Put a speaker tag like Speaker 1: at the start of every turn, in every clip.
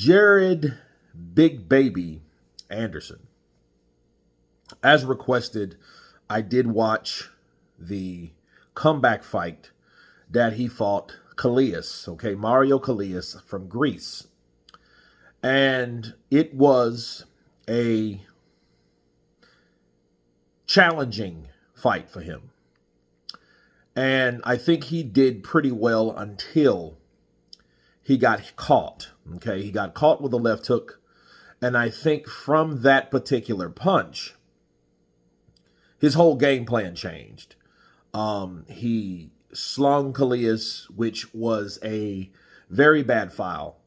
Speaker 1: Jared Big Baby Anderson. As requested, I did watch the comeback fight that he fought Kollias, Mario Kollias from Greece. And it was a challenging fight for him. And I think he did pretty well until he got caught. He got caught with a left hook. And I think from that particular punch, his whole game plan changed. He slung Kollias, which was a very bad foul.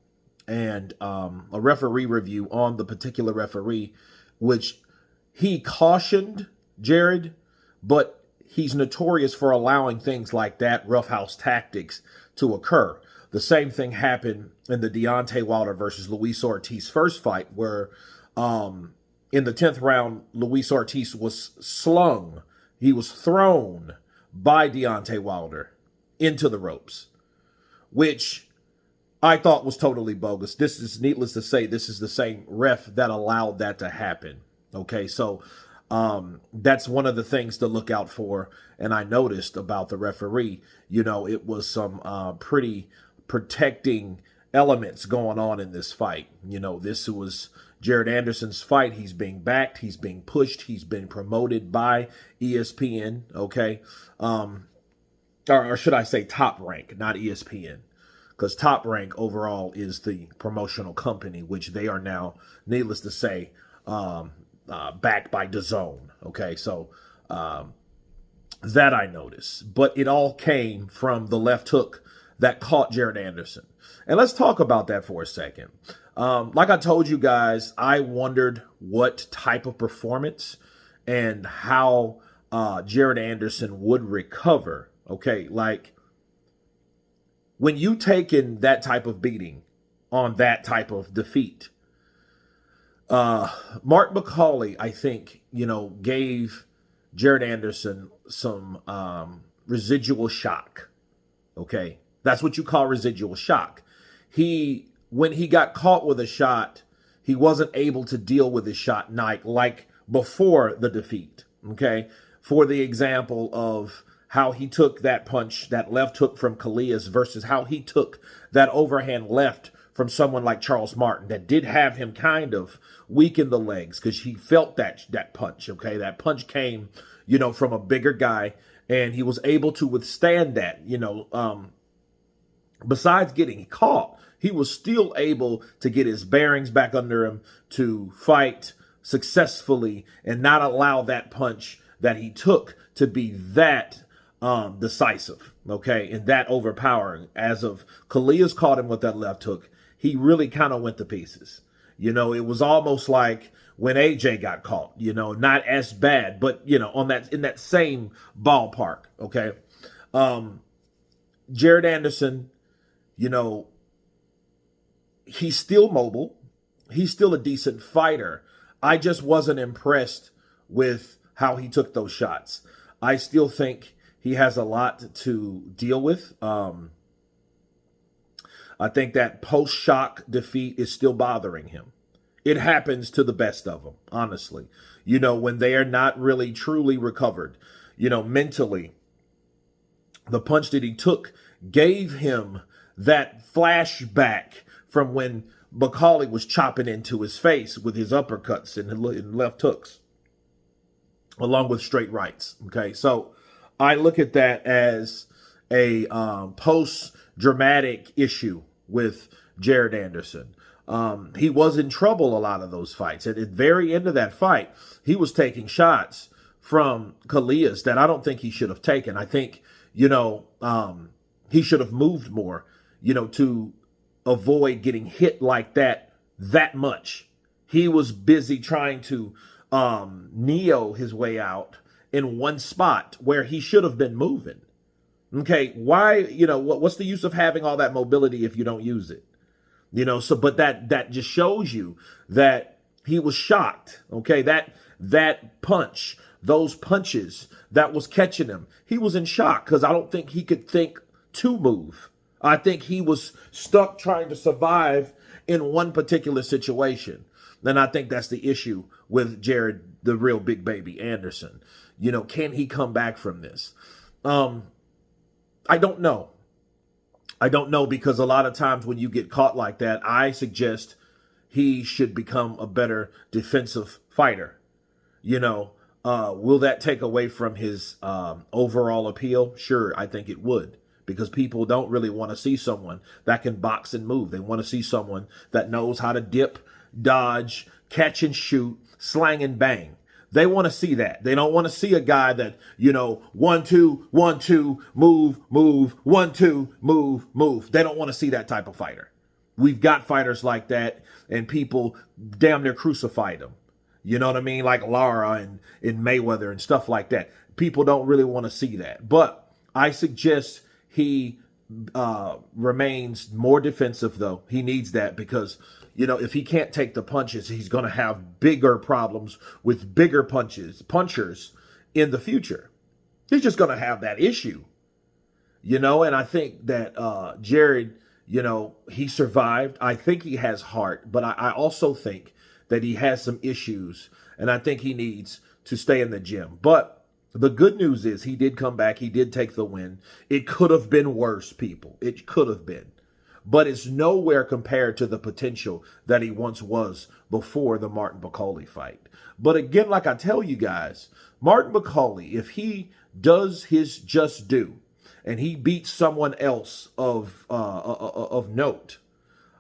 Speaker 1: And a referee review on the particular referee, which he cautioned Jared, but he's notorious for allowing things like that, roughhouse tactics, to occur. The same thing happened in the Deontay Wilder versus Luis Ortiz first fight, where in the 10th round, Luis Ortiz was slung. He was thrown by Deontay Wilder into the ropes, which I thought was totally bogus. This is, needless to say, this is the same ref that allowed that to happen. So that's one of the things to look out for. And I noticed about the referee, it was some pretty protecting elements going on in this fight. This was Jared Anderson's fight. He's being backed. He's being pushed. He's been promoted by ESPN. Or should I say Top Rank, not ESPN. Because Top Rank overall is the promotional company, which they are now, needless to say, backed by DAZN. So that I noticed. But it all came from the left hook that caught Jared Anderson. And let's talk about that for a second. Like I told you guys, I wondered what type of performance and how Jared Anderson would recover. Like when you taken that type of beating on that type of defeat, Mark McCauley, I think, gave Jared Anderson some residual shock. That's what you call residual shock. When he got caught with a shot, he wasn't able to deal with his shot like before the defeat. For the example of how he took that punch, that left hook from Kollias versus how he took that overhand left from someone like Charles Martin that did have him kind of weak in the legs because he felt that punch. That punch came, from a bigger guy, and he was able to withstand that. Besides getting caught, he was still able to get his bearings back under him to fight successfully and not allow that punch that he took to be that decisive, and that overpowering. As of Kollias caught him with that left hook, he really kind of went to pieces. It was almost like when AJ got caught, not as bad, but, in that same ballpark, Jared Anderson, he's still mobile. He's still a decent fighter. I just wasn't impressed with how he took those shots. I still think he has a lot to deal with. I think that post-shock defeat is still bothering him. It happens to the best of them, honestly. When they are not really truly recovered, mentally. The punch that he took gave him that flashback from when McCauley was chopping into his face with his uppercuts and left hooks, along with straight rights. So I look at that as a post-dramatic issue with Jared Anderson. He was in trouble a lot of those fights. At the very end of that fight, he was taking shots from Kollias that I don't think he should have taken. I think, he should have moved more, to avoid getting hit like that much. He was busy trying to neo his way out in one spot where he should have been moving. Why, what's the use of having all that mobility if you don't use it? But that just shows you that he was shocked. That punch, those punches that was catching him, he was in shock because I don't think he could think to move. I think he was stuck trying to survive in one particular situation. And I think that's the issue with Jared, the real big baby Anderson. Can he come back from this? I don't know. I don't know, because a lot of times when you get caught like that, I suggest he should become a better defensive fighter. Will that take away from his overall appeal? Sure, I think it would, because people don't really want to see someone that can box and move. They want to see someone that knows how to dip, dodge, catch and shoot, slang and bang. They want to see that. They don't want to see a guy that, 1, 2, 1, 2, move, move, 1, 2, move, move. They don't want to see that type of fighter. We've got fighters like that, and people damn near crucified them. You know what I mean? Like Lara and Mayweather and stuff like that. People don't really want to see that. But I suggest he remains more defensive, though. He needs that, because, if he can't take the punches, he's going to have bigger problems with bigger punchers in the future. He's just going to have that issue, and I think that Jared, he survived. I think he has heart, but I also think that he has some issues, and I think he needs to stay in the gym. But the good news is he did come back. He did take the win. It could have been worse, people. It could have been. But it's nowhere compared to the potential that he once was before the Martin McCauley fight. But again, like I tell you guys, Martin McCauley, if he does his just due and he beats someone else of note,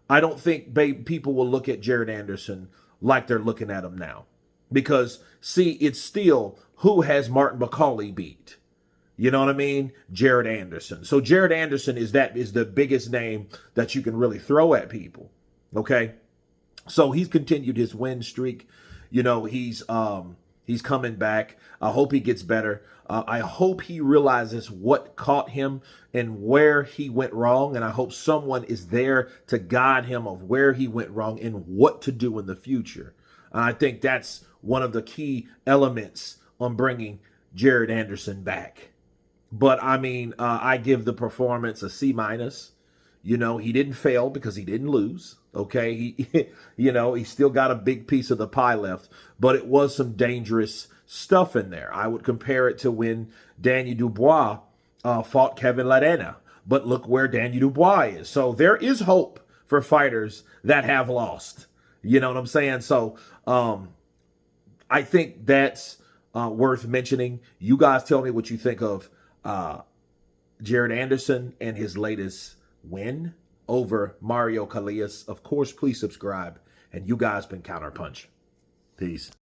Speaker 1: I don't think people will look at Jared Anderson like they're looking at him now. Because, see, it's still who has Martin McCauley beat. You know what I mean? Jared Anderson. So Jared Anderson is the biggest name that you can really throw at people. Okay? So he's continued his win streak. He's coming back. I hope he gets better. I hope he realizes what caught him and where he went wrong. And I hope someone is there to guide him of where he went wrong and what to do in the future. And I think that's one of the key elements on bringing Jared Anderson back. But I mean, I give the performance a C-. He didn't fail because he didn't lose. Okay. He still got a big piece of the pie left, but it was some dangerous stuff in there. I would compare it to when Daniel Dubois fought Kevin Ladena, but look where Daniel Dubois is. So there is hope for fighters that have lost. You know what I'm saying? So I think that's worth mentioning. You guys tell me what you think of Jared Anderson and his latest win over Mario Kollias. Of course, please subscribe. And you guys been Counterpunch. Peace.